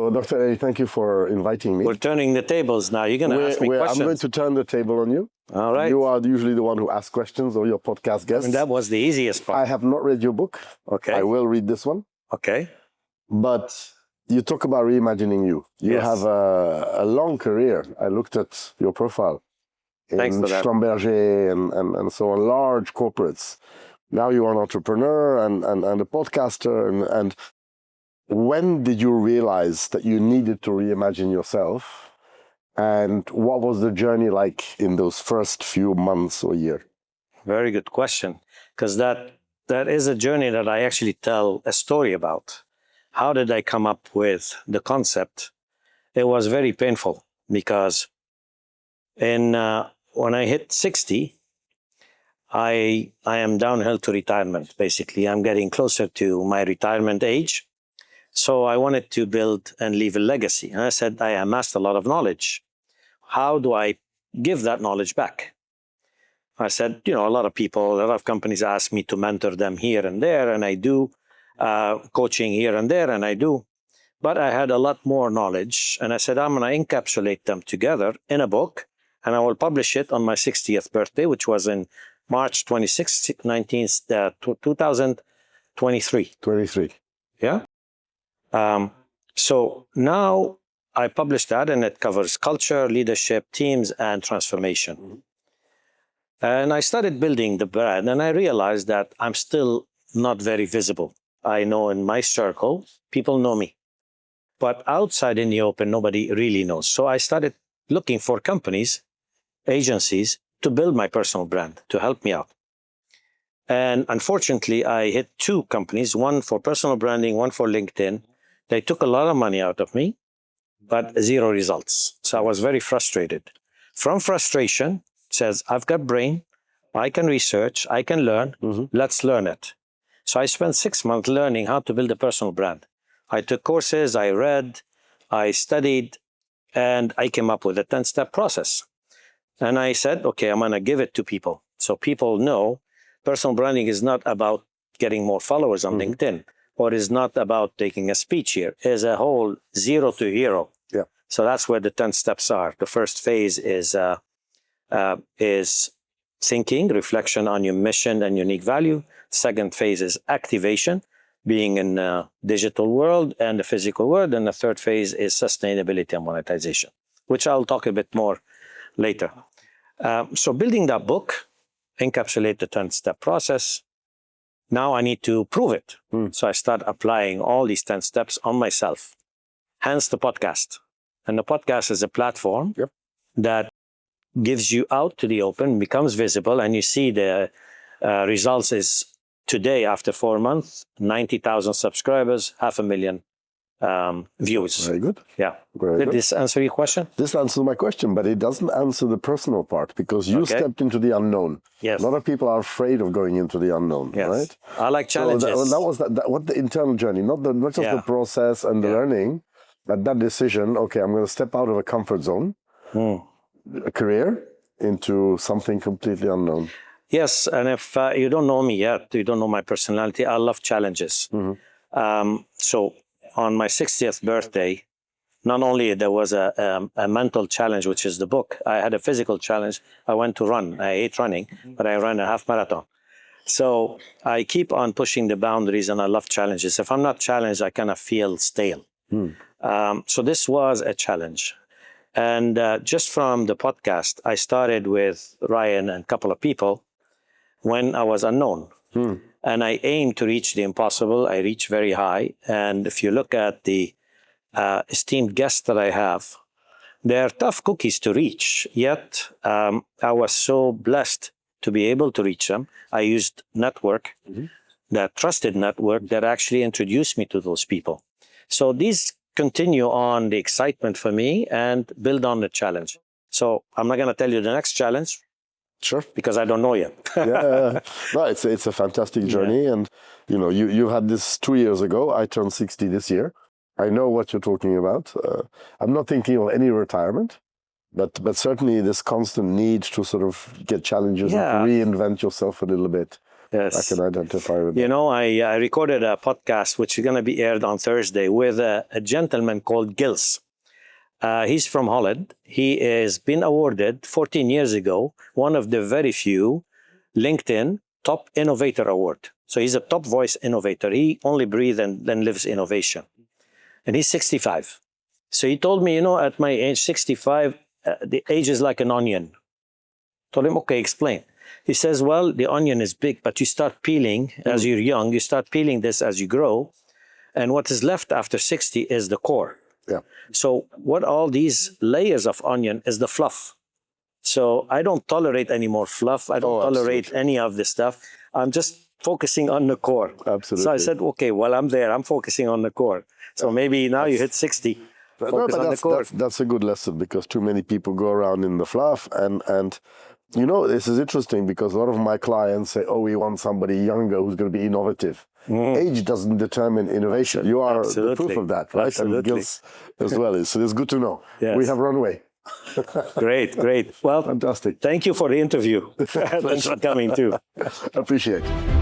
So, Dr. A, thank you for inviting me. We're turning the tables now. You're going to ask me questions. I'm going to turn the table on you. All right. You are usually the one who asks questions, or your podcast guest. And that was the easiest part. I have not read your book. Okay. I will read this one. Okay. But you talk about reimagining you. You Yes. have a long career. I looked at your profile. Thanks for that. Schlumberger and so on, large corporates. Now you are an entrepreneur and a podcaster. And when did you realize that you needed to reimagine yourself? And what was the journey like in those first few months or year? Very good question. Because that is a journey that I actually tell a story about. How did I come up with the concept? It was very painful because when I hit 60, I am downhill to retirement, basically. I'm getting closer to my retirement age. So I wanted to build and leave a legacy. And I said, I amassed a lot of knowledge. How do I give that knowledge back? I said, a lot of people, a lot of companies ask me to mentor them here and there, and I do. Coaching here and there, and I do. But I had a lot more knowledge, and I said, I'm going to encapsulate them together in a book, and I will publish it on my 60th birthday, which was in March 26, 2023. 23. Yeah. So now I published that, and it covers culture, leadership, teams, and transformation. Mm-hmm. And I started building the brand, and I realized that I'm still not very visible. I know in my circle, people know me. But outside in the open, nobody really knows. So I started looking for companies, agencies, to build my personal brand, to help me out. And unfortunately, I hit two companies, one for personal branding, one for LinkedIn. They took a lot of money out of me, but zero results. So I was very frustrated. From frustration, says, I've got brain, I can research, I can learn, let's learn it. So I spent 6 months learning how to build a personal brand. I took courses, I read, I studied, and I came up with a 10-step process. And I said, okay, I'm going to give it to people. So people know personal branding is not about getting more followers on LinkedIn, or is not about taking a speech here. It's a whole 0 to hero. Yeah. So that's where the 10 steps are. The first phase is thinking, reflection on your mission and unique value. Second phase is activation, being in the digital world and the physical world. And the third phase is sustainability and monetization, which I'll talk a bit more later. So building that book, encapsulate the 10-step process. Now I need to prove it. So I start applying all these 10 steps on myself. Hence the podcast. And the podcast is a platform that gives you out to the open, becomes visible, and you see the results is today, after 4 months, 90,000 subscribers, 500,000 views. Very good. Yeah. Did this answer your question? This answers my question, but it doesn't answer the personal part, because you stepped into the unknown. Yes. A lot of people are afraid of going into the unknown, right? I like challenges. So what the internal journey, not just the process and the learning, but that decision, okay, I'm going to step out of a comfort zone, a career, into something completely unknown. Yes, and if you don't know me yet, you don't know my personality, I love challenges. So on my 60th birthday, not only there was a mental challenge, which is the book, I had a physical challenge. I went to run. I hate running, but I ran a half marathon. So I keep on pushing the boundaries, and I love challenges. If I'm not challenged, I kind of feel stale. So this was a challenge. And just from the podcast, I started with Ryan and a couple of people when I was unknown. And I aimed to reach the impossible. I reached very high. And if you look at the esteemed guests that I have, they're tough cookies to reach. Yet I was so blessed to be able to reach them. I used network, that trusted network that actually introduced me to those people. So these continue on the excitement for me and build on the challenge. So I'm not going to tell you the next challenge. Sure. Because I don't know yet. No, it's a fantastic journey. And, you had this 2 years ago. I turned 60 this year. I know what you're talking about. I'm not thinking of any retirement, but certainly this constant need to sort of get challenges and reinvent yourself a little bit. Yes. I can identify with that. You know, I recorded a podcast which is going to be aired on Thursday with a gentleman called Gils. He's from Holland. He has been awarded 14 years ago, one of the very few LinkedIn Top Innovator Award. So he's a top voice innovator. He only breathes and then lives innovation. And he's 65. So he told me, you know, at my age, 65, the age is like an onion. Told him, okay, explain. He says, well, the onion is big, but you start peeling as you're young. You start peeling this as you grow. And what is left after 60 is the core. Yeah. So what all these layers of onion is the fluff. So I don't tolerate any more fluff. I don't tolerate any of this stuff. I'm just focusing on the core. Absolutely. So I said, okay, well, I'm there. I'm focusing on the core. So maybe now you hit 60. Focus on the core. That's a good lesson, because too many people go around in the fluff. And you know, this is interesting because a lot of my clients say, oh, we want somebody younger who's going to be innovative. Age doesn't determine innovation. You are the proof of that, right? Absolutely. And Gils as well is. So it's good to know. Yes. We have runway. Great, great. Well, Fantastic. thank you for the interview. Thanks for coming too. Appreciate it.